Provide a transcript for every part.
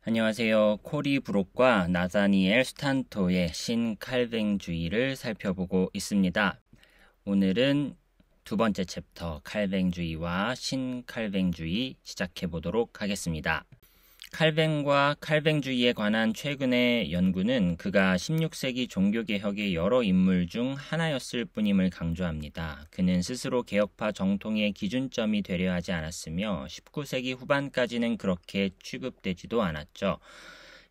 안녕하세요. 코리 브록과 나다니엘 스탄토의 신칼뱅주의를 살펴보고 있습니다. 오늘은 두 번째 챕터 칼뱅주의와 신칼뱅주의 시작해 보도록 하겠습니다. 칼뱅과 칼뱅주의에 관한 최근의 연구는 그가 16세기 종교개혁의 여러 인물 중 하나였을 뿐임을 강조합니다. 그는 스스로 개혁파 정통의 기준점이 되려 하지 않았으며 19세기 후반까지는 그렇게 취급되지도 않았죠.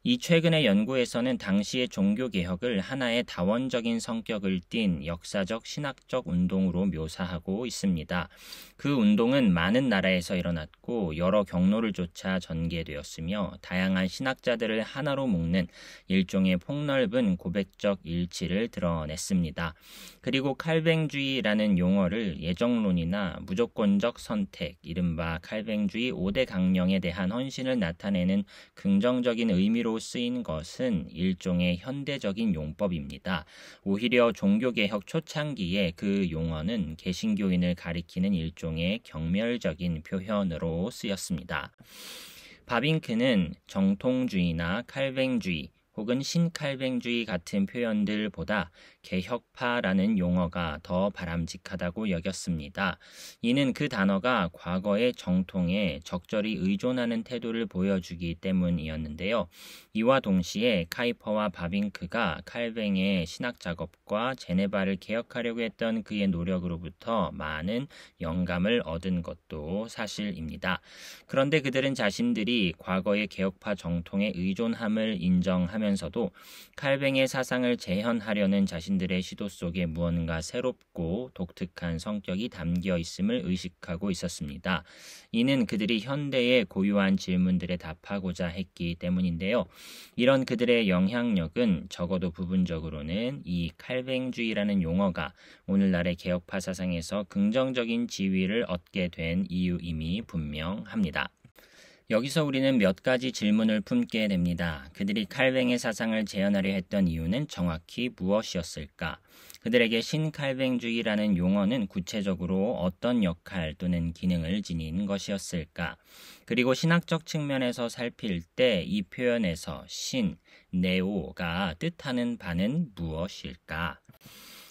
이 최근의 연구에서는 당시의 종교개혁을 하나의 다원적인 성격을 띤 역사적 신학적 운동으로 묘사하고 있습니다. 그 운동은 많은 나라에서 일어났고 여러 경로를 쫓아 전개되었으며 다양한 신학자들을 하나로 묶는 일종의 폭넓은 고백적 일치를 드러냈습니다. 그리고 칼뱅주의라는 용어를 예정론이나 무조건적 선택, 이른바 칼뱅주의 5대 강령에 대한 헌신을 나타내는 긍정적인 의미로 쓰인 것은 일종의 현대적인 용법입니다. 오히려 종교개혁 초창기에 그 용어는 개신교인을 가리키는 일종의 경멸적인 표현으로 쓰였습니다. 바빙크는 정통주의나 칼뱅주의 혹은 신칼뱅주의 같은 표현들보다 개혁파라는 용어가 더 바람직하다고 여겼습니다. 이는 그 단어가 과거의 정통에 적절히 의존하는 태도를 보여주기 때문이었는데요. 이와 동시에 카이퍼와 바빙크가 칼뱅의 신학 작업과 제네바를 개혁하려고 했던 그의 노력으로부터 많은 영감을 얻은 것도 사실입니다. 그런데 그들은 자신들이 과거의 개혁파 정통에 의존함을 인정하면서도 칼뱅의 사상을 재현하려는 자신들의 시도 속에 무언가 새롭고 독특한 성격이 담겨 있음을 의식하고 있었습니다. 이는 그들이 현대의 고유한 질문들에 답하고자 했기 때문인데요. 이런 그들의 영향력은 적어도 부분적으로는 이 칼뱅주의라는 용어가 오늘날의 개혁파 사상에서 긍정적인 지위를 얻게 된 이유임이 분명합니다. 여기서 우리는 몇 가지 질문을 품게 됩니다. 그들이 칼뱅의 사상을 재현하려 했던 이유는 정확히 무엇이었을까? 그들에게 신칼뱅주의라는 용어는 구체적으로 어떤 역할 또는 기능을 지닌 것이었을까? 그리고 신학적 측면에서 살필 때 이 표현에서 신, 네오가 뜻하는 바는 무엇일까?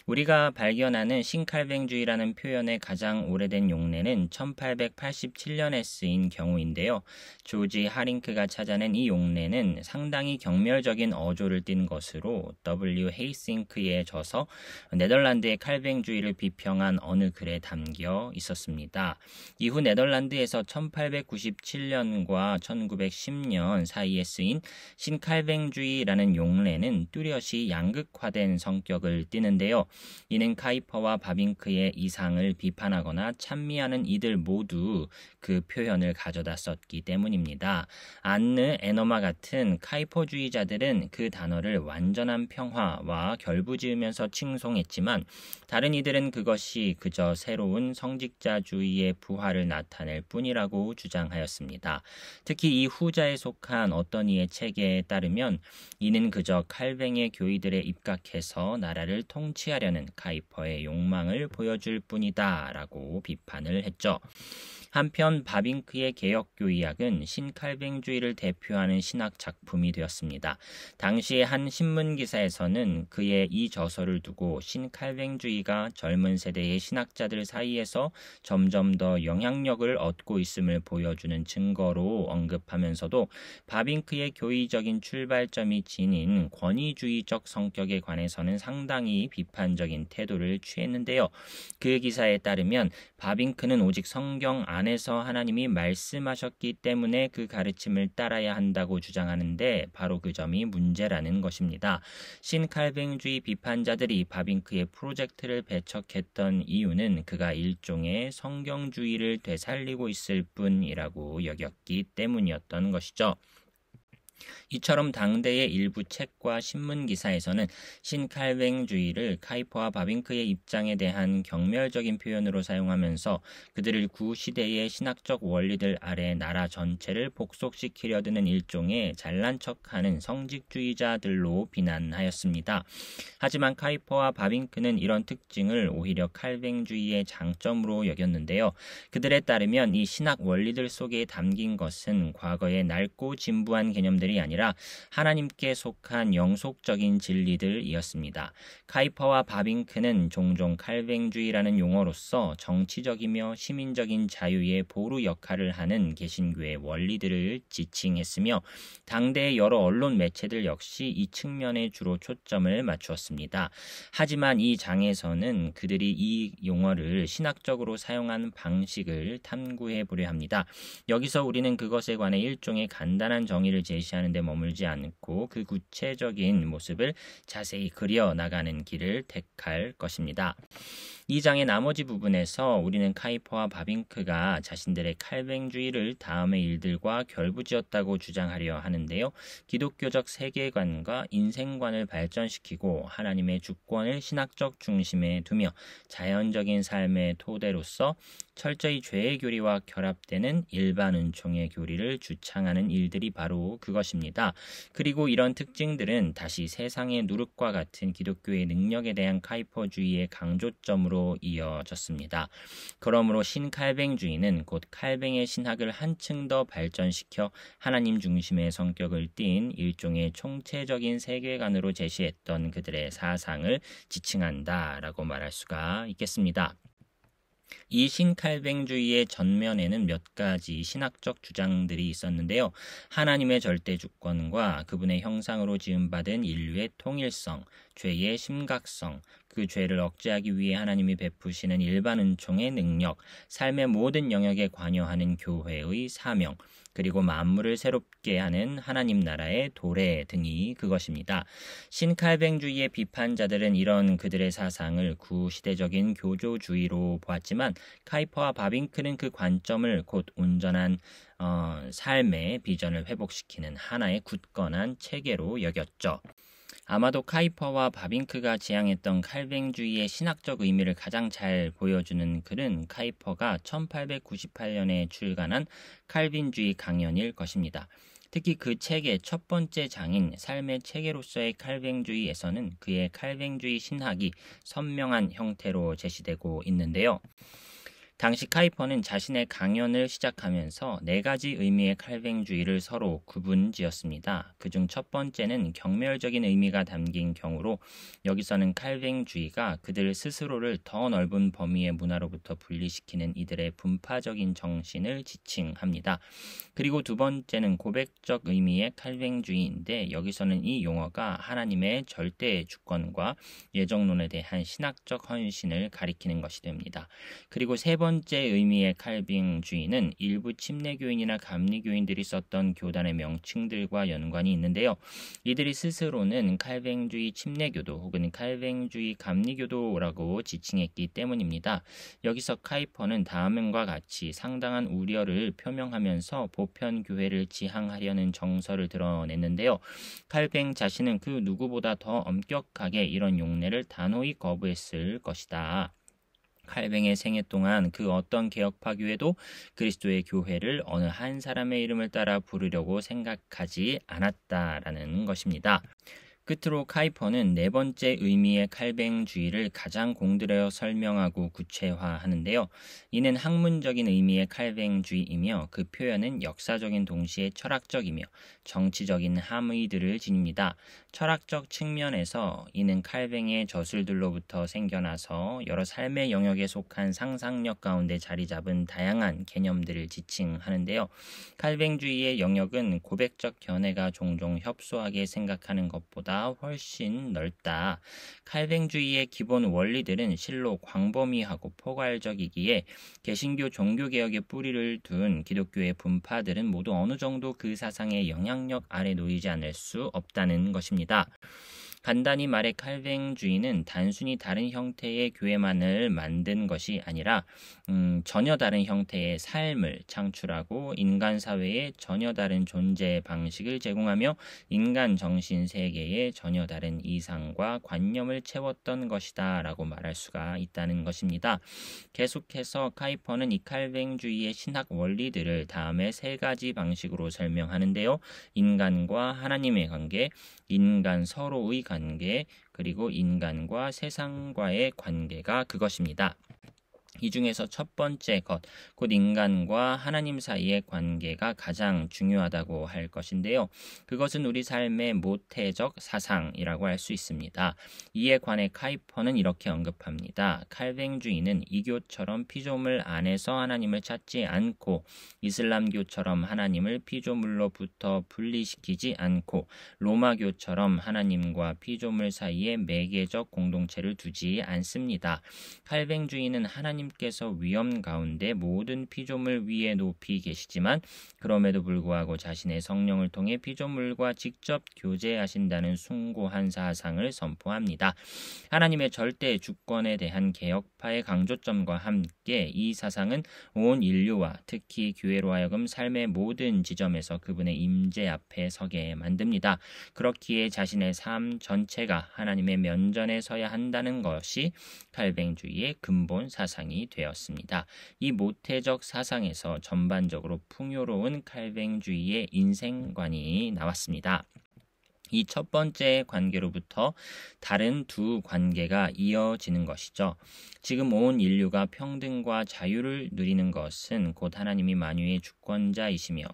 우리가 발견하는 신칼뱅주의라는 표현의 가장 오래된 용례는 1887년에 쓰인 경우인데요. 조지 하링크가 찾아낸 이 용례는 상당히 경멸적인 어조를 띤 것으로 W. 헤이싱크의 저서 네덜란드의 칼뱅주의를 비평한 어느 글에 담겨 있었습니다. 이후 네덜란드에서 1897년과 1910년 사이에 쓰인 신칼뱅주의라는 용례는 뚜렷이 양극화된 성격을 띠는데요. 이는 카이퍼와 바빙크의 이상을 비판하거나 찬미하는 이들 모두 그 표현을 가져다 썼기 때문입니다. 안느 에너마 같은 카이퍼주의자들은 그 단어를 완전한 평화와 결부지으면서 칭송했지만 다른 이들은 그것이 그저 새로운 성직자주의의 부활을 나타낼 뿐이라고 주장하였습니다. 특히 이 후자에 속한 어떤 이의 체계에 따르면 이는 그저 칼뱅의 교의들에 입각해서 나라를 통치하려는 카이퍼의 욕망을 보여줄 뿐이다 라고 비판을 했죠. 한편 바빙크의 개혁교의학은 신칼뱅주의를 대표하는 신학 작품이 되었습니다. 당시의 한 신문기사에서는 그의 이 저서를 두고 신칼뱅주의가 젊은 세대의 신학자들 사이에서 점점 더 영향력을 얻고 있음을 보여주는 증거로 언급하면서도 바빙크의 교의적인 출발점이 지닌 권위주의적 성격에 관해서는 상당히 비판적인 태도를 취했는데요. 그 기사에 따르면 바빙크는 오직 성경 안에서 하나님이 말씀하셨기 때문에 그 가르침을 따라야 한다고 주장하는데 바로 그 점이 문제라는 것입니다. 신칼뱅주의 비판자들이 바빙크의 프로젝트를 배척했던 이유는 그가 일종의 성경주의를 되살리고 있을 뿐이라고 여겼기 때문이었던 것이죠. 이처럼 당대의 일부 책과 신문기사에서는 신칼뱅주의를 카이퍼와 바빙크의 입장에 대한 경멸적인 표현으로 사용하면서 그들을 구시대의 신학적 원리들 아래 나라 전체를 복속시키려 드는 일종의 잘난 척하는 성직주의자들로 비난하였습니다. 하지만 카이퍼와 바빙크는 이런 특징을 오히려 칼뱅주의의 장점으로 여겼는데요. 그들에 따르면 이 신학 원리들 속에 담긴 것은 과거의 낡고 진부한 개념들 개념들이 아니라 하나님께 속한 영속적인 진리들이었습니다. 카이퍼와 바빙크는 종종 칼뱅주의라는 용어로서 정치적이며 시민적인 자유의 보루 역할을 하는 개신교의 원리들을 지칭했으며 당대의 여러 언론 매체들 역시 이 측면에 주로 초점을 맞추었습니다. 하지만 이 장에서는 그들이 이 용어를 신학적으로 사용한 방식을 탐구해 보려 합니다. 여기서 우리는 그것에 관해 일종의 간단한 정의를 제시하는 데 머물지 않고 그 구체적인 모습을 자세히 그려 나가는 길을 택할 것입니다. 이 장의 나머지 부분에서 우리는 카이퍼와 바빙크가 자신들의 칼뱅주의를 다음의 일들과 결부지었다고 주장하려 하는데요. 기독교적 세계관과 인생관을 발전시키고 하나님의 주권을 신학적 중심에 두며 자연적인 삶의 토대로서 철저히 죄의 교리와 결합되는 일반 은총의 교리를 주창하는 일들이 바로 그것입니다. 그리고 이런 특징들은 다시 세상의 누룩과 같은 기독교의 능력에 대한 카이퍼주의의 강조점으로 이어졌습니다. 그러므로 신칼뱅주의는 곧 칼뱅의 신학을 한층 더 발전시켜 하나님 중심의 성격을 띤 일종의 총체적인 세계관으로 제시했던 그들의 사상을 지칭한다라고 말할 수가 있겠습니다. 이 신칼뱅주의의 전면에는 몇 가지 신학적 주장들이 있었는데요. 하나님의 절대 주권과 그분의 형상으로 지음받은 인류의 통일성, 죄의 심각성, 그 죄를 억제하기 위해 하나님이 베푸시는 일반 은총의 능력, 삶의 모든 영역에 관여하는 교회의 사명, 그리고 만물을 새롭게 하는 하나님 나라의 도래 등이 그것입니다. 신칼뱅주의의 비판자들은 이런 그들의 사상을 구시대적인 교조주의로 보았지만 카이퍼와 바빙크는 그 관점을 곧 온전한 삶의 비전을 회복시키는 하나의 굳건한 체계로 여겼죠. 아마도 카이퍼와 바빙크가 지향했던 칼뱅주의의 신학적 의미를 가장 잘 보여주는 글은 카이퍼가 1898년에 출간한 칼빈주의 강연일 것입니다. 특히 그 책의 첫 번째 장인 삶의 체계로서의 칼뱅주의에서는 그의 칼뱅주의 신학이 선명한 형태로 제시되고 있는데요. 당시 카이퍼는 자신의 강연을 시작하면서 4가지 의미의 칼뱅주의를 서로 구분지었습니다. 그중 첫 번째는 경멸적인 의미가 담긴 경우로 여기서는 칼뱅주의가 그들 스스로를 더 넓은 범위의 문화로부터 분리시키는 이들의 분파적인 정신을 지칭합니다. 그리고 두 번째는 고백적 의미의 칼뱅주의인데 여기서는 이 용어가 하나님의 절대 주권과 예정론에 대한 신학적 헌신을 가리키는 것이 됩니다. 그리고 세 번째 의미의 칼뱅주의는 일부 침례교인이나 감리교인들이 썼던 교단의 명칭들과 연관이 있는데요. 이들이 스스로는 칼뱅주의 침례교도 혹은 칼뱅주의 감리교도라고 지칭했기 때문입니다. 여기서 카이퍼는 다음과 같이 상당한 우려를 표명하면서 보편교회를 지향하려는 정서를 드러냈는데요. 칼뱅 자신은 그 누구보다 더 엄격하게 이런 용례를 단호히 거부했을 것이다. 칼뱅의 생애 동안 그 어떤 개혁파 교회도 그리스도의 교회를 어느 한 사람의 이름을 따라 부르려고 생각하지 않았다라는 것입니다. 끝으로 카이퍼는 4번째 의미의 칼뱅주의를 가장 공들여 설명하고 구체화하는데요. 이는 학문적인 의미의 칼뱅주의이며 그 표현은 역사적인 동시에 철학적이며 정치적인 함의들을 지닙니다. 철학적 측면에서 이는 칼뱅의 저술들로부터 생겨나서 여러 삶의 영역에 속한 상상력 가운데 자리 잡은 다양한 개념들을 지칭하는데요. 칼뱅주의의 영역은 고백적 견해가 종종 협소하게 생각하는 것보다 훨씬 넓다. 칼뱅주의의 기본 원리들은 실로 광범위하고 포괄적이기에 개신교 종교개혁에 뿌리를 둔 기독교의 분파들은 모두 어느 정도 그 사상의 영향력 아래 놓이지 않을 수 없다는 것입니다. 간단히 말해 칼뱅주의는 단순히 다른 형태의 교회만을 만든 것이 아니라 전혀 다른 형태의 삶을 창출하고 인간 사회에 전혀 다른 존재 방식을 제공하며 인간 정신 세계에 전혀 다른 이상과 관념을 채웠던 것이다 라고 말할 수가 있다는 것입니다. 계속해서 카이퍼는 이 칼뱅주의의 신학 원리들을 다음에 3가지 방식으로 설명하는데요. 인간과 하나님의 관계, 인간 서로의 관계, 그리고 인간과 세상과의 관계가 그것입니다. 이 중에서 첫 번째 것, 곧 인간과 하나님 사이의 관계가 가장 중요하다고 할 것인데요. 그것은 우리 삶의 모태적 사상이라고 할 수 있습니다. 이에 관해 카이퍼는 이렇게 언급합니다. 칼뱅주의는 이교처럼 피조물 안에서 하나님을 찾지 않고 이슬람교처럼 하나님을 피조물로부터 분리시키지 않고 로마교처럼 하나님과 피조물 사이에 매개적 공동체를 두지 않습니다. 칼뱅주의는 하나님께서 위험 가운데 모든 피조물 위에 높이 계시지만 그럼에도 불구하고 자신의 성령을 통해 피조물과 직접 교제하신다는 숭고한 사상을 선포합니다. 하나님의 절대 주권에 대한 개혁파의 강조점과 함께 이 사상은 온 인류와 특히 교회로 하여금 삶의 모든 지점에서 그분의 임재 앞에 서게 만듭니다. 그렇기에 자신의 삶 전체가 하나님의 면전에 서야 한다는 것이 칼뱅주의의 근본 사상이 되었습니다. 이 모태적 사상에서 전반적으로 풍요로운 칼뱅주의의 인생관이 나왔습니다. 이 첫 번째 관계로부터 다른 두 관계가 이어지는 것이죠. 지금 온 인류가 평등과 자유를 누리는 것은 곧 하나님이 만유의 주권자이시며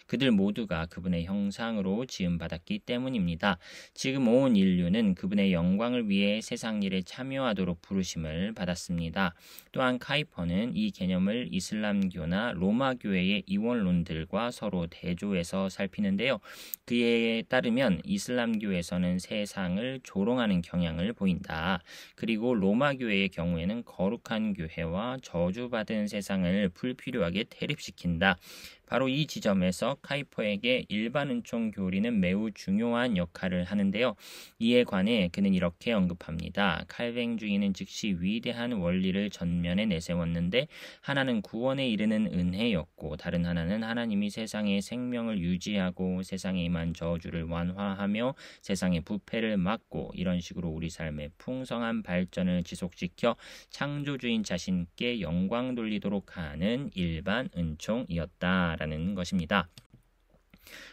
그들 모두가 그분의 형상으로 지음받았기 때문입니다. 지금 온 인류는 그분의 영광을 위해 세상 일에 참여하도록 부르심을 받았습니다. 또한 카이퍼는 이 개념을 이슬람교나 로마교회의 이원론들과 서로 대조해서 살피는데요. 그에 따르면 이슬람교에서는 세상을 조롱하는 경향을 보인다. 그리고 로마교회의 경우에는 거룩한 교회와 저주받은 세상을 불필요하게 대립시킨다. 바로 이 지점에서 카이퍼에게 일반 은총 교리는 매우 중요한 역할을 하는데요. 이에 관해 그는 이렇게 언급합니다. 칼뱅주의는 즉시 위대한 원리를 전면에 내세웠는데 하나는 구원에 이르는 은혜였고 다른 하나는 하나님이 세상의 생명을 유지하고 세상에 임한 저주를 완화하며 세상의 부패를 막고 이런 식으로 우리 삶의 풍성한 발전을 지속시켜 창조주인 자신께 영광 돌리도록 하는 일반 은총이었다. 라는 것입니다.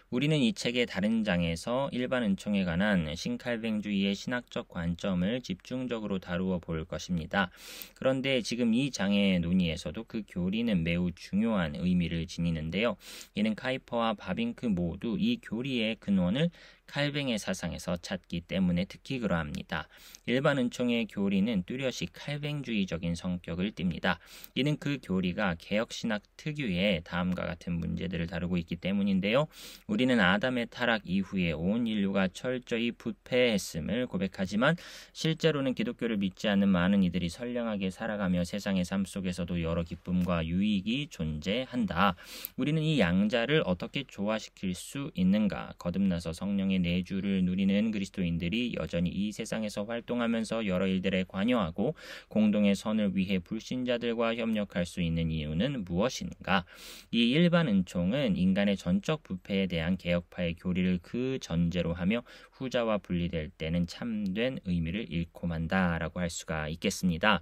우리는 이 책의 다른 장에서 일반 은총에 관한 신칼뱅주의의 신학적 관점을 집중적으로 다루어 볼 것입니다. 그런데 지금 이 장의 논의에서도 그 교리는 매우 중요한 의미를 지니는데요. 이는 카이퍼와 바빙크 모두 이 교리의 근원을 칼뱅의 사상에서 찾기 때문에 특히 그러합니다. 일반 은총의 교리는 뚜렷이 칼뱅주의적인 성격을 띱니다. 이는 그 교리가 개혁신학 특유의 다음과 같은 문제들을 다루고 있기 때문인데요. 우리는 아담의 타락 이후에 온 인류가 철저히 부패했음을 고백하지만 실제로는 기독교를 믿지 않는 많은 이들이 선량하게 살아가며 세상의 삶 속에서도 여러 기쁨과 유익이 존재한다. 우리는 이 양자를 어떻게 조화시킬 수 있는가? 거듭나서 성령의 내주를 누리는 그리스도인들이 여전히 이 세상에서 활동하면서 여러 일들에 관여하고 공동의 선을 위해 불신자들과 협력할 수 있는 이유는 무엇인가? 이 일반 은총은 인간의 전적 부패에 대한 개혁파의 교리를 그 전제로 하며 후자와 분리될 때는 참된 의미를 잃고 만다라고 할 수가 있겠습니다.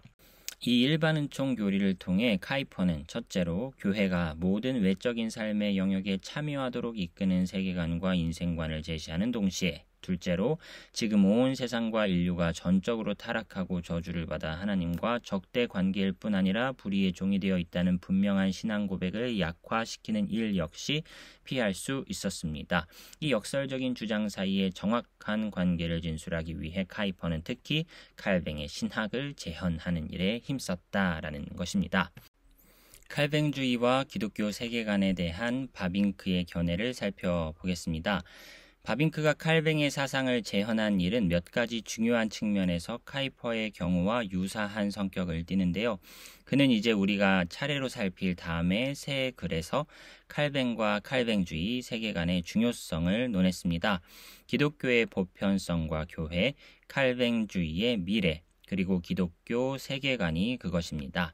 이 일반 은총 교리를 통해 카이퍼는 첫째로 교회가 모든 외적인 삶의 영역에 참여하도록 이끄는 세계관과 인생관을 제시하는 동시에 둘째로 지금 온 세상과 인류가 전적으로 타락하고 저주를 받아 하나님과 적대 관계일 뿐 아니라 불의의 종이 되어 있다는 분명한 신앙 고백을 약화시키는 일 역시 피할 수 있었습니다. 이 역설적인 주장 사이에 정확한 관계를 진술하기 위해 카이퍼는 특히 칼뱅의 신학을 재현하는 일에 힘썼다라는 것입니다. 칼뱅주의와 기독교 세계관에 대한 바빙크의 견해를 살펴보겠습니다. 바빙크가 칼뱅의 사상을 재현한 일은 몇 가지 중요한 측면에서 카이퍼의 경우와 유사한 성격을 띠는데요. 그는 이제 우리가 차례로 살필 다음에 새 글에서 칼뱅과 칼뱅주의 세계관의 중요성을 논했습니다. 기독교의 보편성과 교회, 칼뱅주의의 미래, 그리고 기독교 세계관이 그것입니다.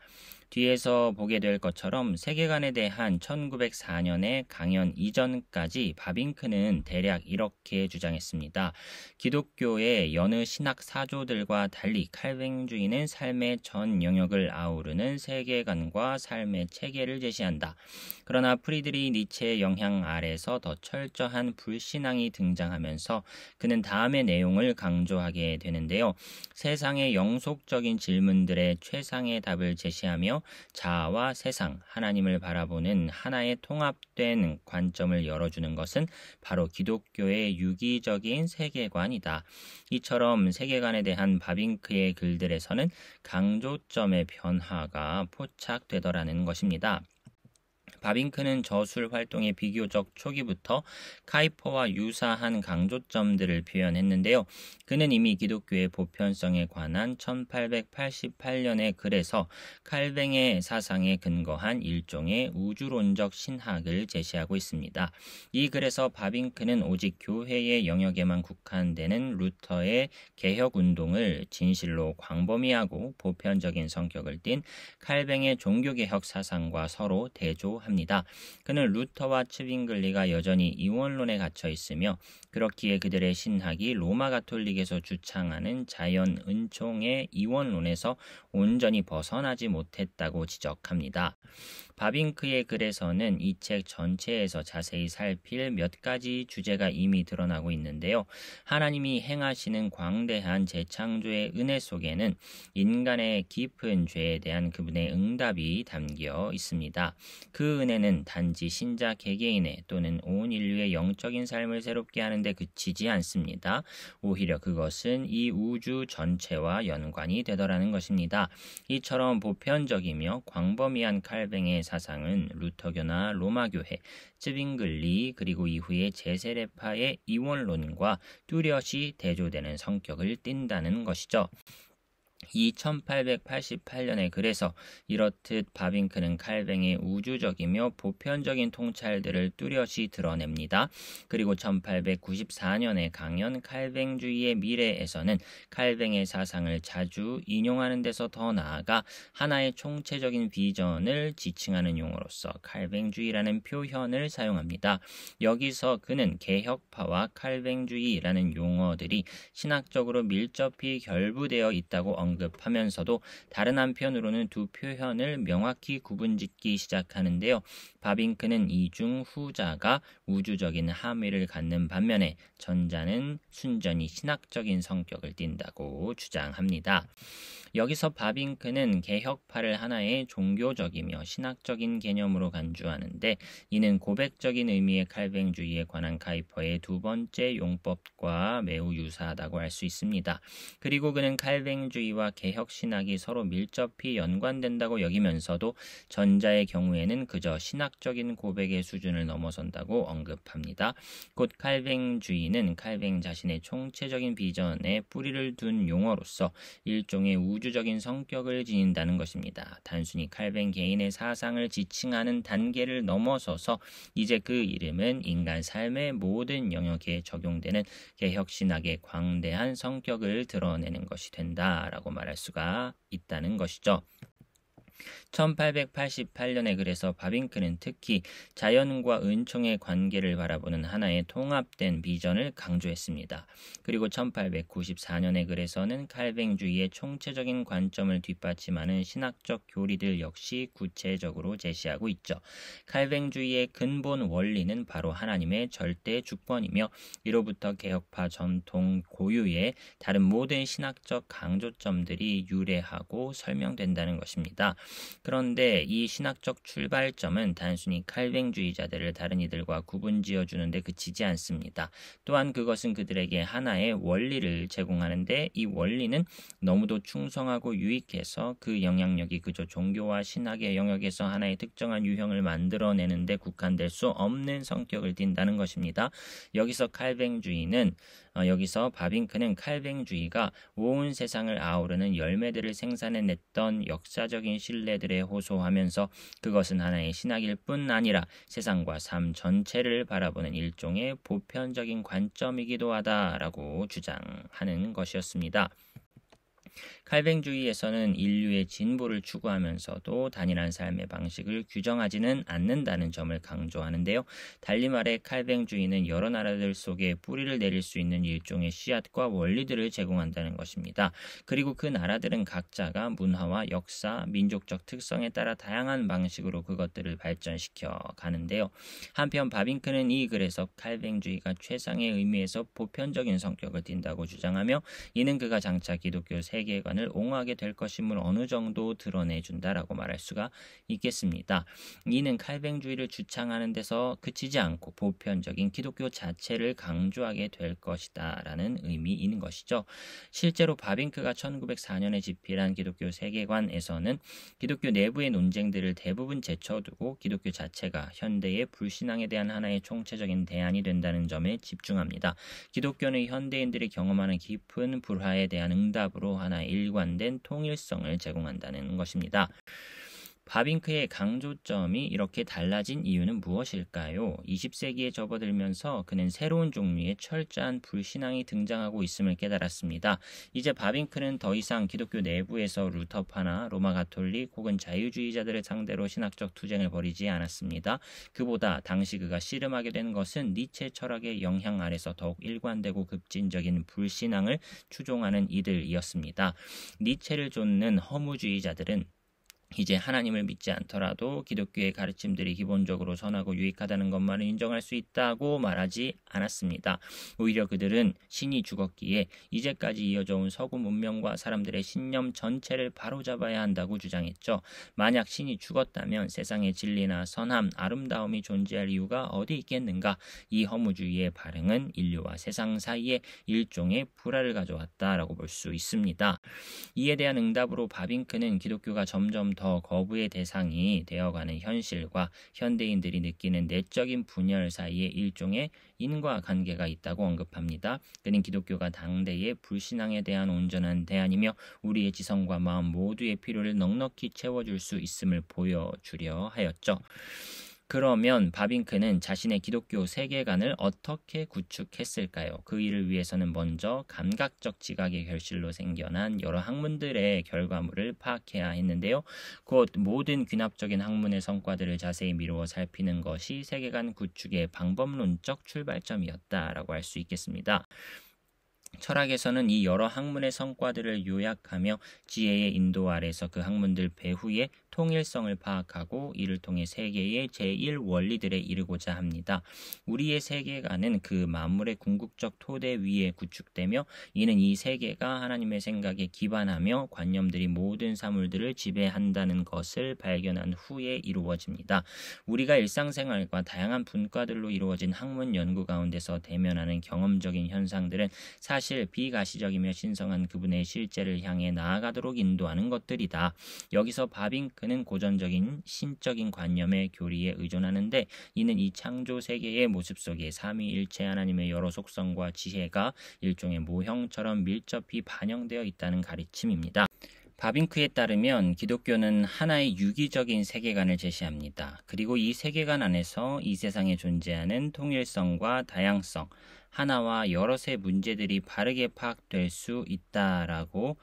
뒤에서 보게 될 것처럼 세계관에 대한 1904년의 강연 이전까지 바빙크는 대략 이렇게 주장했습니다. 기독교의 여느 신학 사조들과 달리 칼뱅주의는 삶의 전 영역을 아우르는 세계관과 삶의 체계를 제시한다. 그러나 프리드리 니체의 영향 아래서 더 철저한 불신앙이 등장하면서 그는 다음의 내용을 강조하게 되는데요. 세상의 영속적인 질문들의 최상의 답을 제시하며 자아와 세상, 하나님을 바라보는 하나의 통합된 관점을 열어주는 것은 바로 기독교의 유기적인 세계관이다. 이처럼 세계관에 대한 바빙크의 글들에서는 강조점의 변화가 포착되더라는 것입니다. 바빙크는 저술 활동의 비교적 초기부터 카이퍼와 유사한 강조점들을 표현했는데요. 그는 이미 기독교의 보편성에 관한 1888년의 글에서 칼뱅의 사상에 근거한 일종의 우주론적 신학을 제시하고 있습니다. 이 글에서 바빙크는 오직 교회의 영역에만 국한되는 루터의 개혁운동을 진실로 광범위하고 보편적인 성격을 띤 칼뱅의 종교개혁 사상과 서로 대조합니다. 그는 루터와 츠빙글리가 여전히 이원론에 갇혀 있으며 그렇기에 그들의 신학이 로마 가톨릭에서 주창하는 자연 은총의 이원론에서 온전히 벗어나지 못했다고 지적합니다. 바빙크의 글에서는 이 책 전체에서 자세히 살필 몇 가지 주제가 이미 드러나고 있는데요. 하나님이 행하시는 광대한 재창조의 은혜 속에는 인간의 깊은 죄에 대한 그분의 응답이 담겨 있습니다. 그 은혜는 단지 신자 개개인의 또는 온 인류의 영적인 삶을 새롭게 하는 데 그치지 않습니다. 오히려 그것은 이 우주 전체와 연관이 되더라는 것입니다. 이처럼 보편적이며 광범위한 칼뱅의 사상은 루터교나 로마교회, 츠빙글리 그리고 이후의 제세례파의 이원론과 뚜렷이 대조되는 성격을 띈다는 것이죠. 이 1888년에 글에서 이렇듯 바빙크는 칼뱅의 우주적이며 보편적인 통찰들을 뚜렷이 드러냅니다. 그리고 1894년의 강연 칼뱅주의의 미래에서는 칼뱅의 사상을 자주 인용하는 데서 더 나아가 하나의 총체적인 비전을 지칭하는 용어로서 칼뱅주의라는 표현을 사용합니다. 여기서 그는 개혁파와 칼뱅주의라는 용어들이 신학적으로 밀접히 결부되어 있다고 언급하면서도 다른 한편으로는 두 표현을 명확히 구분짓기 시작하는데요. 바빙크는 이 중 후자가 우주적인 함의를 갖는 반면에 전자는 순전히 신학적인 성격을 띈다고 주장합니다. 여기서 바빙크는 개혁파를 하나의 종교적이며 신학적인 개념으로 간주하는데 이는 고백적인 의미의 칼뱅주의에 관한 카이퍼의 두 번째 용법과 매우 유사하다고 할 수 있습니다. 그리고 그는 칼뱅주의와 개혁신학이 서로 밀접히 연관된다고 여기면서도 전자의 경우에는 그저 신학적인 고백의 수준을 넘어선다고 언급합니다. 곧 칼뱅주의는 칼뱅 자신의 총체적인 비전에 뿌리를 둔 용어로서 일종의 우주적인 성격을 지닌다는 것입니다. 단순히 칼뱅 개인의 사상을 지칭하는 단계를 넘어서서 이제 그 이름은 인간 삶의 모든 영역에 적용되는 개혁신학의 광대한 성격을 드러내는 것이 된다라고 말할 수가 있다는 것이죠. 1888년에 글에서 바빙크는 특히 자연과 은총의 관계를 바라보는 하나의 통합된 비전을 강조했습니다. 그리고 1894년에 글에서는 칼뱅주의의 총체적인 관점을 뒷받침하는 신학적 교리들 역시 구체적으로 제시하고 있죠. 칼뱅주의의 근본 원리는 바로 하나님의 절대 주권이며 이로부터 개혁파 전통 고유의 다른 모든 신학적 강조점들이 유래하고 설명된다는 것입니다. 그런데 이 신학적 출발점은 단순히 칼뱅주의자들을 다른 이들과 구분지어주는 데 그치지 않습니다. 또한 그것은 그들에게 하나의 원리를 제공하는데 이 원리는 너무도 충성하고 유익해서 그 영향력이 그저 종교와 신학의 영역에서 하나의 특정한 유형을 만들어내는 데 국한될 수 없는 성격을 띈다는 것입니다. 여기서 바빙크는 칼뱅주의가 온 세상을 아우르는 열매들을 생산해냈던 역사적인 신뢰들에 호소하면서 그것은 하나의 신학일 뿐 아니라 세상과 삶 전체를 바라보는 일종의 보편적인 관점이기도 하다라고 주장하는 것이었습니다. 칼뱅주의에서는 인류의 진보를 추구하면서도 단일한 삶의 방식을 규정하지는 않는다는 점을 강조하는데요. 달리 말해 칼뱅주의는 여러 나라들 속에 뿌리를 내릴 수 있는 일종의 씨앗과 원리들을 제공한다는 것입니다. 그리고 그 나라들은 각자가 문화와 역사, 민족적 특성에 따라 다양한 방식으로 그것들을 발전시켜 가는데요. 한편 바빙크는 이 글에서 칼뱅주의가 최상의 의미에서 보편적인 성격을 띈다고 주장하며 이는 그가 장차 기독교 세계관을 옹호하게 될 것임을 어느 정도 드러내준다라고 말할 수가 있겠습니다. 이는 칼뱅주의를 주창하는 데서 그치지 않고 보편적인 기독교 자체를 강조하게 될 것이다 라는 의미인 것이죠. 실제로 바빙크가 1904년에 집필한 기독교 세계관에서는 기독교 내부의 논쟁들을 대부분 제쳐두고 기독교 자체가 현대의 불신앙에 대한 하나의 총체적인 대안이 된다는 점에 집중합니다. 기독교는 현대인들이 경험하는 깊은 불화에 대한 응답으로 하나의 일관된 통일성을 제공한다는 것입니다. 바빙크의 강조점이 이렇게 달라진 이유는 무엇일까요? 20세기에 접어들면서 그는 새로운 종류의 철저한 불신앙이 등장하고 있음을 깨달았습니다. 이제 바빙크는 더 이상 기독교 내부에서 루터파나 로마 가톨릭 혹은 자유주의자들을 상대로 신학적 투쟁을 벌이지 않았습니다. 그보다 당시 그가 씨름하게 된 것은 니체 철학의 영향 아래서 더욱 일관되고 급진적인 불신앙을 추종하는 이들이었습니다. 니체를 좇는 허무주의자들은 이제 하나님을 믿지 않더라도 기독교의 가르침들이 기본적으로 선하고 유익하다는 것만을 인정할 수 있다고 말하지 않았습니다. 오히려 그들은 신이 죽었기에 이제까지 이어져 온 서구 문명과 사람들의 신념 전체를 바로잡아야 한다고 주장했죠. 만약 신이 죽었다면 세상의 진리나 선함, 아름다움이 존재할 이유가 어디 있겠는가? 이 허무주의의 발흥은 인류와 세상 사이에 일종의 불화를 가져왔다라고 볼 수 있습니다. 이에 대한 응답으로 바빙크는 기독교가 점점 더 거부의 대상이 되어가는 현실과 현대인들이 느끼는 내적인 분열 사이에 일종의 인과관계가 있다고 언급합니다. 그는 기독교가 당대의 불신앙에 대한 온전한 대안이며 우리의 지성과 마음 모두의 필요를 넉넉히 채워줄 수 있음을 보여주려 하였죠. 그러면 바빙크는 자신의 기독교 세계관을 어떻게 구축했을까요? 그 일을 위해서는 먼저 감각적 지각의 결실로 생겨난 여러 학문들의 결과물을 파악해야 했는데요. 곧 모든 귀납적인 학문의 성과들을 자세히 미루어 살피는 것이 세계관 구축의 방법론적 출발점이었다라고 할 수 있겠습니다. 철학에서는 이 여러 학문의 성과들을 요약하며 지혜의 인도 아래서 그 학문들 배후의 통일성을 파악하고 이를 통해 세계의 제1원리들에 이르고자 합니다. 우리의 세계관은 그 만물의 궁극적 토대 위에 구축되며 이는 이 세계가 하나님의 생각에 기반하며 관념들이 모든 사물들을 지배한다는 것을 발견한 후에 이루어집니다. 우리가 일상생활과 다양한 분과들로 이루어진 학문 연구 가운데서 대면하는 경험적인 현상들은 사실 비가시적이며 신성한 그분의 실제를 향해 나아가도록 인도하는 것들이다. 여기서 바빙크는 고전적인 신적인 관념의 교리에 의존하는데 이는 이 창조 세계의 모습 속에 삼위일체 하나님의 여러 속성과 지혜가 일종의 모형처럼 밀접히 반영되어 있다는 가르침입니다. 바빙크에 따르면 기독교는 하나의 유기적인 세계관을 제시합니다. 그리고 이 세계관 안에서 이 세상에 존재하는 통일성과 다양성, 하나와 여럿의 문제들이 바르게 파악될 수 있다라고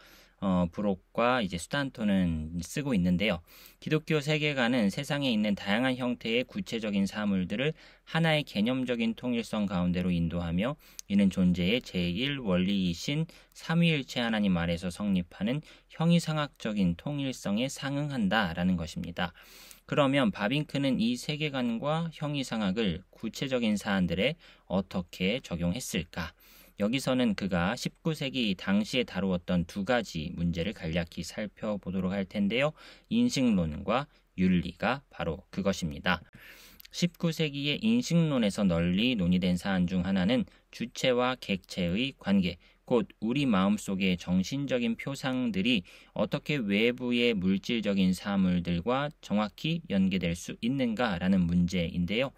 브록과 이제 스탄토는 쓰고 있는데요. 기독교 세계관은 세상에 있는 다양한 형태의 구체적인 사물들을 하나의 개념적인 통일성 가운데로 인도하며 이는 존재의 제1원리이신 삼위일체 하나님 아래서 성립하는 형이상학적인 통일성에 상응한다라는 것입니다. 그러면 바빙크는 이 세계관과 형이상학을 구체적인 사안들에 어떻게 적용했을까? 여기서는 그가 19세기 당시에 다루었던 두 가지 문제를 간략히 살펴보도록 할 텐데요. 인식론과 윤리가 바로 그것입니다. 19세기의 인식론에서 널리 논의된 사안 중 하나는 주체와 객체의 관계, 곧 우리 마음속의 정신적인 표상들이 어떻게 외부의 물질적인 사물들과 정확히 연계될 수 있는가라는 문제인데요.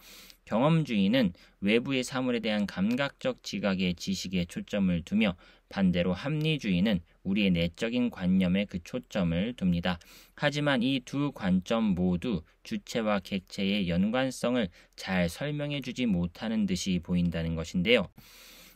경험주의는 외부의 사물에 대한 감각적 지각의 지식에 초점을 두며 반대로 합리주의는 우리의 내적인 관념에 그 초점을 둡니다. 하지만 이 두 관점 모두 주체와 객체의 연관성을 잘 설명해주지 못하는 듯이 보인다는 것인데요.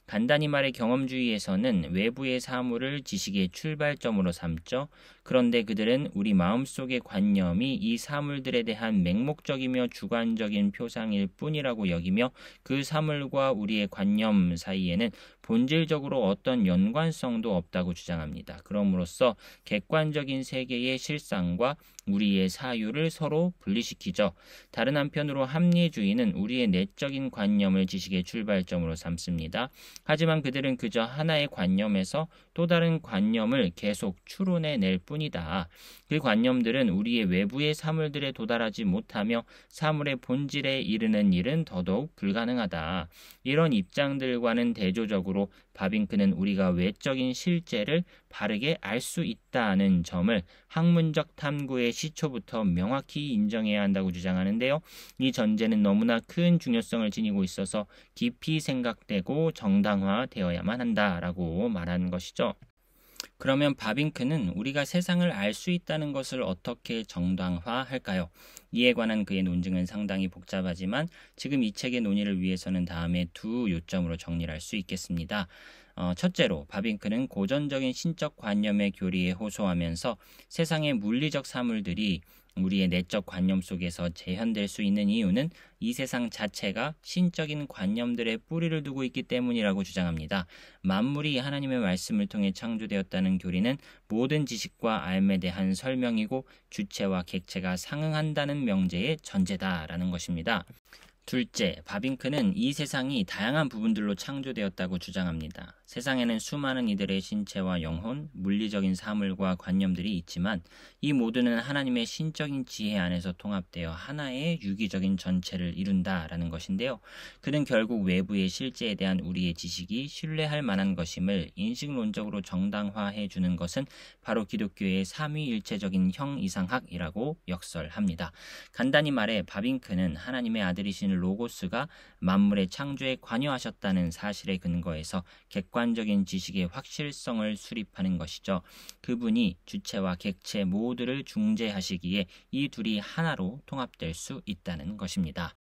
간단히 말해 경험주의에서는 외부의 사물을 지식의 출발점으로 삼죠. 그런데 그들은 우리 마음속의 관념이 이 사물들에 대한 맹목적이며 주관적인 표상일 뿐이라고 여기며 그 사물과 우리의 관념 사이에는 본질적으로 어떤 연관성도 없다고 주장합니다. 그럼으로써 객관적인 세계의 실상과 우리의 사유를 서로 분리시키죠. 다른 한편으로 합리주의는 우리의 내적인 관념을 지식의 출발점으로 삼습니다. 하지만 그들은 그저 하나의 관념에서 또 다른 관념을 계속 추론해낼 뿐이다. 그 관념들은 우리의 외부의 사물들에 도달하지 못하며 사물의 본질에 이르는 일은 더더욱 불가능하다. 이런 입장들과는 대조적으로 바빙크는 우리가 외적인 실제를 바르게 알 수 있다는 점을 학문적 탐구의 시초부터 명확히 인정해야 한다고 주장하는데요. 이 전제는 너무나 큰 중요성을 지니고 있어서 깊이 생각되고 정당화되어야만 한다라고 말하는 것이죠. 그러면 바빙크는 우리가 세상을 알 수 있다는 것을 어떻게 정당화할까요? 이에 관한 그의 논증은 상당히 복잡하지만 지금 이 책의 논의를 위해서는 다음에 두 요점으로 정리를 할 수 있겠습니다. 첫째로 바빙크는 고전적인 신적 관념의 교리에 호소하면서 세상의 물리적 사물들이 우리의 내적 관념 속에서 재현될 수 있는 이유는 이 세상 자체가 신적인 관념들의 뿌리를 두고 있기 때문이라고 주장합니다. 만물이 하나님의 말씀을 통해 창조되었다는 교리는 모든 지식과 알에 대한 설명이고 주체와 객체가 상응한다는 명제의 전제다라는 것입니다. 둘째, 바빙크는 이 세상이 다양한 부분들로 창조되었다고 주장합니다. 세상에는 수많은 이들의 신체와 영혼, 물리적인 사물과 관념들이 있지만 이 모두는 하나님의 신적인 지혜 안에서 통합되어 하나의 유기적인 전체를 이룬다라는 것인데요. 그는 결국 외부의 실제에 대한 우리의 지식이 신뢰할 만한 것임을 인식론적으로 정당화해 주는 것은 바로 기독교의 삼위일체적인 형이상학이라고 역설합니다. 간단히 말해 바빙크는 하나님의 아들이신 로고스가 만물의 창조에 관여하셨다는 사실에 근거해서 객관적인 지식의 확실성을 수립하는 것이죠. 그분이 주체와 객체 모두를 중재하시기에 이 둘이 하나로 통합될 수 있다는 것입니다.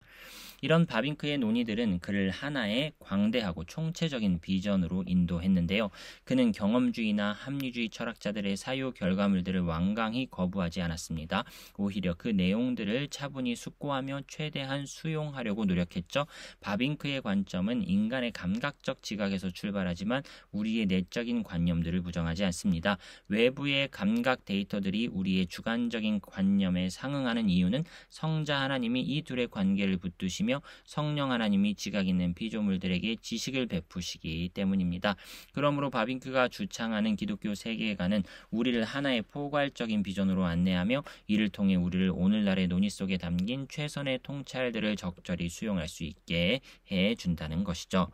이런 바빙크의 논의들은 그를 하나의 광대하고 총체적인 비전으로 인도했는데요. 그는 경험주의나 합리주의 철학자들의 사유 결과물들을 완강히 거부하지 않았습니다. 오히려 그 내용들을 차분히 숙고하며 최대한 수용하려고 노력했죠. 바빙크의 관점은 인간의 감각적 지각에서 출발하지만 우리의 내적인 관념들을 부정하지 않습니다. 외부의 감각 데이터들이 우리의 주관적인 관념에 상응하는 이유는 성자 하나님이 이 둘의 관계를 붙드시며 성령 하나님이 지각 있는 피조물들에게 지식을 베푸시기 때문입니다. 그러므로 바빙크가 주창하는 기독교 세계관은 우리를 하나의 포괄적인 비전으로 안내하며 이를 통해 우리를 오늘날의 논의 속에 담긴 최선의 통찰들을 적절히 수용할 수 있게 해준다는 것이죠.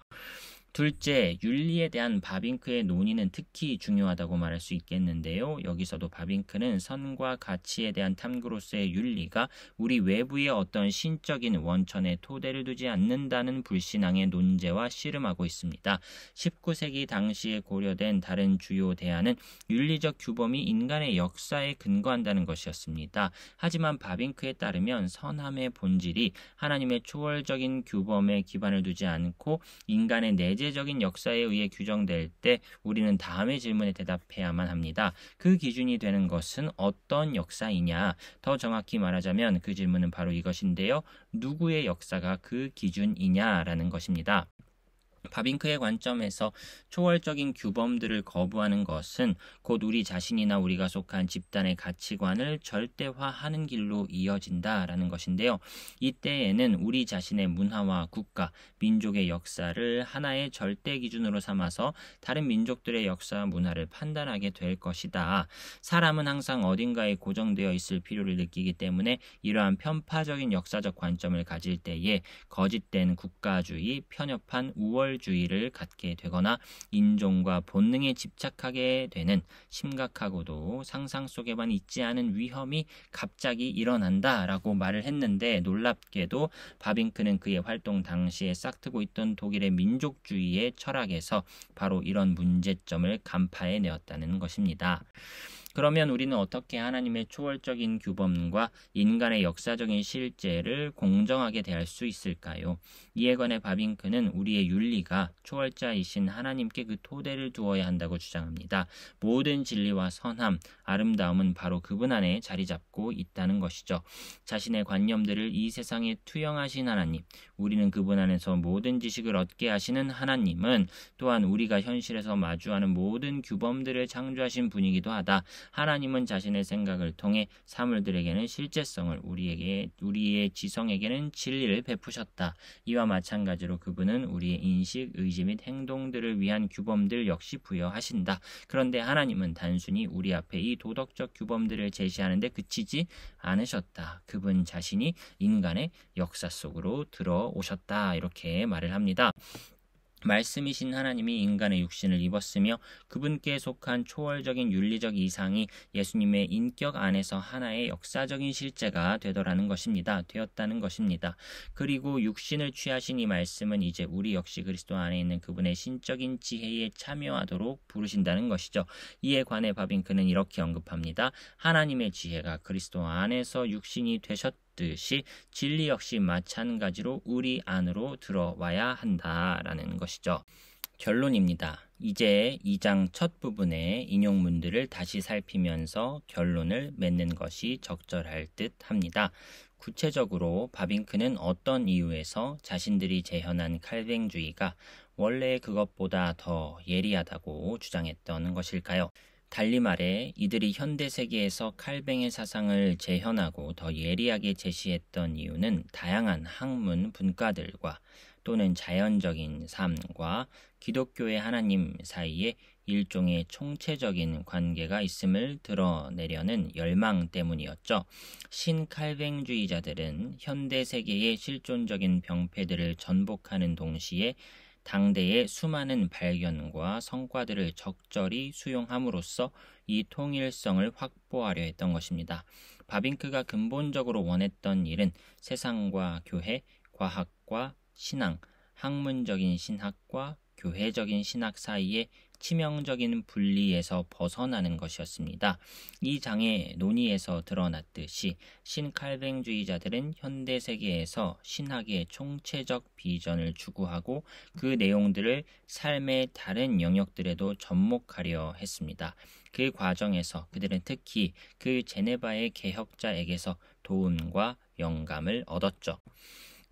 둘째, 윤리에 대한 바빙크의 논의는 특히 중요하다고 말할 수 있겠는데요. 여기서도 바빙크는 선과 가치에 대한 탐구로서의 윤리가 우리 외부의 어떤 신적인 원천에 토대를 두지 않는다는 불신앙의 논제와 씨름하고 있습니다. 19세기 당시에 고려된 다른 주요 대안은 윤리적 규범이 인간의 역사에 근거한다는 것이었습니다. 하지만 바빙크에 따르면 선함의 본질이 하나님의 초월적인 규범에 기반을 두지 않고 인간의 내재적인 역사에 의해 규정될 때 우리는 다음의 질문에 대답해야만 합니다. 그 기준이 되는 것은 어떤 역사이냐? 더 정확히 말하자면 그 질문은 바로 이것인데요. 누구의 역사가 그 기준이냐라는 것입니다. 바빙크의 관점에서 초월적인 규범들을 거부하는 것은 곧 우리 자신이나 우리가 속한 집단의 가치관을 절대화하는 길로 이어진다라는 것인데요. 이때에는 우리 자신의 문화와 국가, 민족의 역사를 하나의 절대 기준으로 삼아서 다른 민족들의 역사와 문화를 판단하게 될 것이다. 사람은 항상 어딘가에 고정되어 있을 필요를 느끼기 때문에 이러한 편파적인 역사적 관점을 가질 때에 거짓된 국가주의, 편협한 우월주의를 갖게 되거나 인종과 본능에 집착하게 되는 심각하고도 상상 속에만 있지 않은 위험이 갑자기 일어난다라고 말을 했는데 놀랍게도 바빙크는 그의 활동 당시에 싹트고 있던 독일의 민족주의의 철학에서 바로 이런 문제점을 간파해내었다는 것입니다. 그러면 우리는 어떻게 하나님의 초월적인 규범과 인간의 역사적인 실제를 공정하게 대할 수 있을까요? 이에 관해 바빙크는 우리의 윤리가 초월자이신 하나님께 그 토대를 두어야 한다고 주장합니다. 모든 진리와 선함, 아름다움은 바로 그분 안에 자리 잡고 있다는 것이죠. 자신의 관념들을 이 세상에 투영하신 하나님, 우리는 그분 안에서 모든 지식을 얻게 하시는 하나님은 또한 우리가 현실에서 마주하는 모든 규범들을 창조하신 분이기도 하다. 하나님은 자신의 생각을 통해 사물들에게는 실제성을, 우리의 지성에게는 진리를 베푸셨다. 이와 마찬가지로 그분은 우리의 인식, 의지 및 행동들을 위한 규범들 역시 부여하신다. 그런데 하나님은 단순히 우리 앞에 이 도덕적 규범들을 제시하는데 그치지 않으셨다. 그분 자신이 인간의 역사 속으로 들어오셨다. 이렇게 말을 합니다. 말씀이신 하나님이 인간의 육신을 입었으며 그분께 속한 초월적인 윤리적 이상이 예수님의 인격 안에서 하나의 역사적인 실제가 되었다는 것입니다. 그리고 육신을 취하신 이 말씀은 이제 우리 역시 그리스도 안에 있는 그분의 신적인 지혜에 참여하도록 부르신다는 것이죠. 이에 관해 바빙크는 이렇게 언급합니다. 하나님의 지혜가 그리스도 안에서 육신이 되셨듯이 진리 역시 마찬가지로 우리 안으로 들어와야 한다라는 것이죠. 결론입니다. 이제 2장 첫 부분의 인용문들을 다시 살피면서 결론을 맺는 것이 적절할 듯 합니다. 구체적으로 바빙크는 어떤 이유에서 자신들이 재현한 칼뱅주의가 원래 그것보다 더 예리하다고 주장했던 것일까요? 달리 말해 이들이 현대 세계에서 칼뱅의 사상을 재현하고 더 예리하게 제시했던 이유는 다양한 학문 분과들과 또는 자연적인 삶과 기독교의 하나님 사이에 일종의 총체적인 관계가 있음을 드러내려는 열망 때문이었죠. 신칼뱅주의자들은 현대 세계의 실존적인 병폐들을 전복하는 동시에 당대의 수많은 발견과 성과들을 적절히 수용함으로써 이 통일성을 확보하려 했던 것입니다. 바빙크가 근본적으로 원했던 일은 세상과 교회, 과학과 신앙, 학문적인 신학과 교회적인 신학 사이의 치명적인 분리에서 벗어나는 것이었습니다. 이 장의 논의에서 드러났듯이 신칼뱅주의자들은 현대 세계에서 신학의 총체적 비전을 추구하고 그 내용들을 삶의 다른 영역들에도 접목하려 했습니다. 그 과정에서 그들은 특히 그 제네바의 개혁자에게서 도움과 영감을 얻었죠.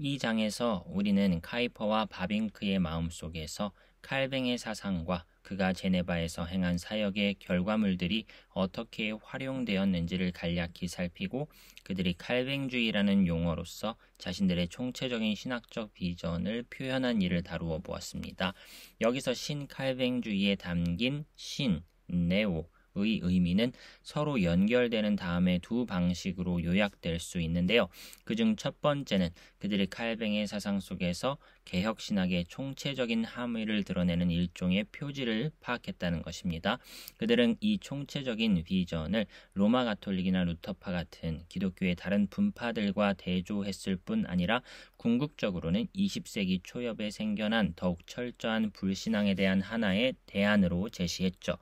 이 장에서 우리는 카이퍼와 바빙크의 마음속에서 칼뱅의 사상과 그가 제네바에서 행한 사역의 결과물들이 어떻게 활용되었는지를 간략히 살피고 그들이 칼뱅주의라는 용어로서 자신들의 총체적인 신학적 비전을 표현한 일을 다루어 보았습니다. 여기서 신칼뱅주의에 담긴 신, 네오, 의 의미는 서로 연결되는 다음에 두 방식으로 요약될 수 있는데요. 그중 첫 번째는 그들이 칼뱅의 사상 속에서 개혁신학의 총체적인 함의를 드러내는 일종의 표지를 파악했다는 것입니다. 그들은 이 총체적인 비전을 로마 가톨릭이나 루터파 같은 기독교의 다른 분파들과 대조했을 뿐 아니라 궁극적으로는 20세기 초엽에 생겨난 더욱 철저한 불신앙에 대한 하나의 대안으로 제시했죠.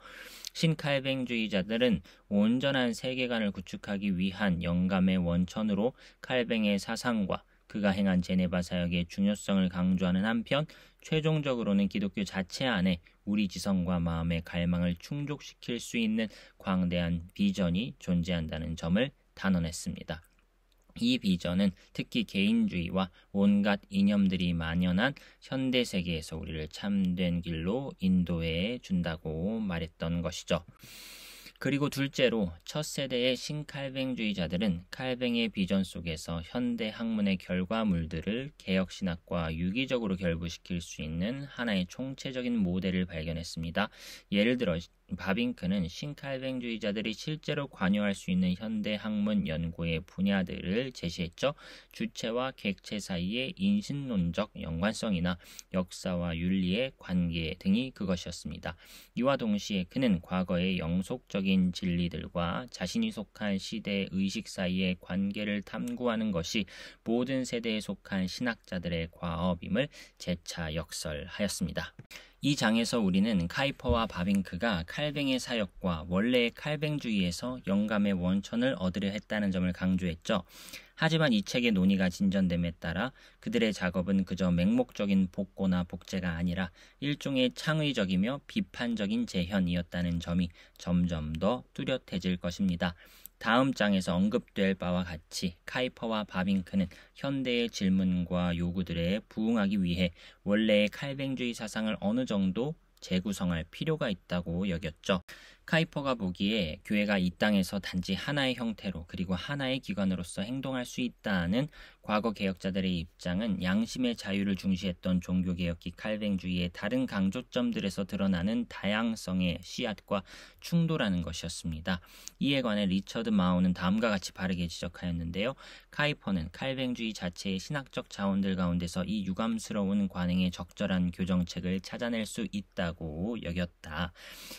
신칼뱅주의자들은 온전한 세계관을 구축하기 위한 영감의 원천으로 칼뱅의 사상과 그가 행한 제네바 사역의 중요성을 강조하는 한편 최종적으로는 기독교 자체 안에 우리 지성과 마음의 갈망을 충족시킬 수 있는 광대한 비전이 존재한다는 점을 단언했습니다. 이 비전은 특히 개인주의와 온갖 이념들이 만연한 현대 세계에서 우리를 참된 길로 인도해 준다고 말했던 것이죠. 그리고 둘째로 첫 세대의 신칼뱅주의자들은 칼뱅의 비전 속에서 현대 학문의 결과물들을 개혁신학과 유기적으로 결부시킬 수 있는 하나의 총체적인 모델을 발견했습니다. 예를 들어 바빙크는 신칼뱅주의자들이 실제로 관여할 수 있는 현대 학문 연구의 분야들을 제시했죠. 주체와 객체 사이의 인신론적 연관성이나 역사와 윤리의 관계 등이 그것이었습니다. 이와 동시에 그는 과거의 영속적인 진리들과 자신이 속한 시대의 의식 사이의 관계를 탐구하는 것이 모든 세대에 속한 신학자들의 과업임을 재차 역설하였습니다. 이 장에서 우리는 카이퍼와 바빙크가 칼뱅의 사역과 원래의 칼뱅주의에서 영감의 원천을 얻으려 했다는 점을 강조했죠. 하지만 이 책의 논의가 진전됨에 따라 그들의 작업은 그저 맹목적인 복고나 복제가 아니라 일종의 창의적이며 비판적인 재현이었다는 점이 점점 더 뚜렷해질 것입니다. 다음 장에서 언급될 바와 같이 카이퍼와 바빙크는 현대의 질문과 요구들에 부응하기 위해 원래의 칼뱅주의 사상을 어느 정도 재구성할 필요가 있다고 여겼죠. 카이퍼가 보기에 교회가 이 땅에서 단지 하나의 형태로 그리고 하나의 기관으로서 행동할 수 있다는 과거 개혁자들의 입장은 양심의 자유를 중시했던 종교개혁기 칼뱅주의의 다른 강조점들에서 드러나는 다양성의 씨앗과 충돌하는 것이었습니다. 이에 관해 리처드 마우는 다음과 같이 바르게 지적하였는데요. 카이퍼는 칼뱅주의 자체의 신학적 자원들 가운데서 이 유감스러운 관행의 적절한 교정책을 찾아낼 수 있다고 여겼다.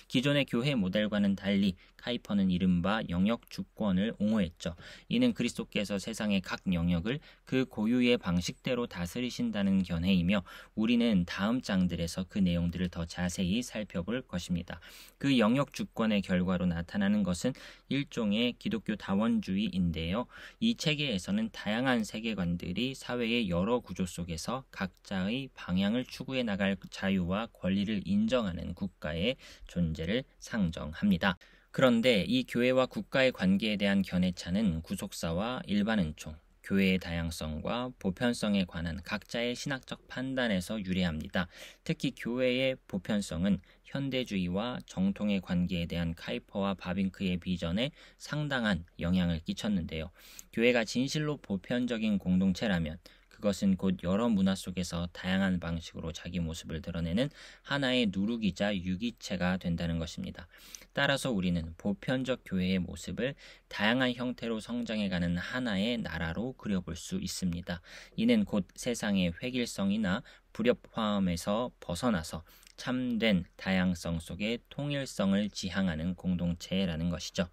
기존의 교회 모델과는 달리 카이퍼는 이른바 영역 주권을 옹호했죠. 이는 그리스도께서 세상의 각 영역을 그 고유의 방식대로 다스리신다는 견해이며 우리는 다음 장들에서 그 내용들을 더 자세히 살펴볼 것입니다. 그 영역 주권의 결과로 나타나는 것은 일종의 기독교 다원주의인데요. 이 체계에서는 다양한 세계관들이 사회의 여러 구조 속에서 각자의 방향을 추구해 나갈 자유와 권리를 인정하는 국가의 존재를 상정합니다. 그런데 이 교회와 국가의 관계에 대한 견해차는 구속사와 일반 은총, 교회의 다양성과 보편성에 관한 각자의 신학적 판단에서 유래합니다. 특히 교회의 보편성은 현대주의와 정통의 관계에 대한 카이퍼와 바빙크의 비전에 상당한 영향을 끼쳤는데요. 교회가 진실로 보편적인 공동체라면 그것은 곧 여러 문화 속에서 다양한 방식으로 자기 모습을 드러내는 하나의 누룩이자 유기체가 된다는 것입니다. 따라서 우리는 보편적 교회의 모습을 다양한 형태로 성장해가는 하나의 나라로 그려볼 수 있습니다. 이는 곧 세상의 획일성이나 불협화음에서 벗어나서 참된 다양성 속의 통일성을 지향하는 공동체라는 것이죠.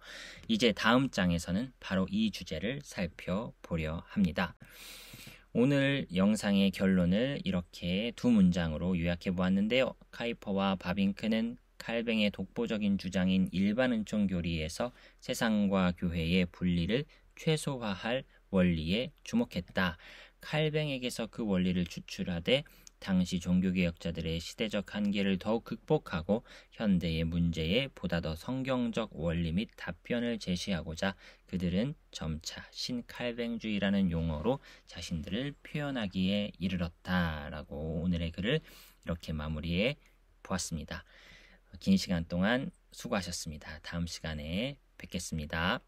이제 다음 장에서는 바로 이 주제를 살펴보려 합니다. 오늘 영상의 결론을 이렇게 두 문장으로 요약해 보았는데요. 카이퍼와 바빙크는 칼뱅의 독보적인 주장인 일반 은총 교리에서 세상과 교회의 분리를 최소화할 원리에 주목했다. 칼뱅에게서 그 원리를 추출하되 당시 종교개혁자들의 시대적 한계를 더욱 극복하고 현대의 문제에 보다 더 성경적 원리 및 답변을 제시하고자 그들은 점차 신칼뱅주의라는 용어로 자신들을 표현하기에 이르렀다라고 오늘의 글을 이렇게 마무리해 보았습니다. 긴 시간 동안 수고하셨습니다. 다음 시간에 뵙겠습니다.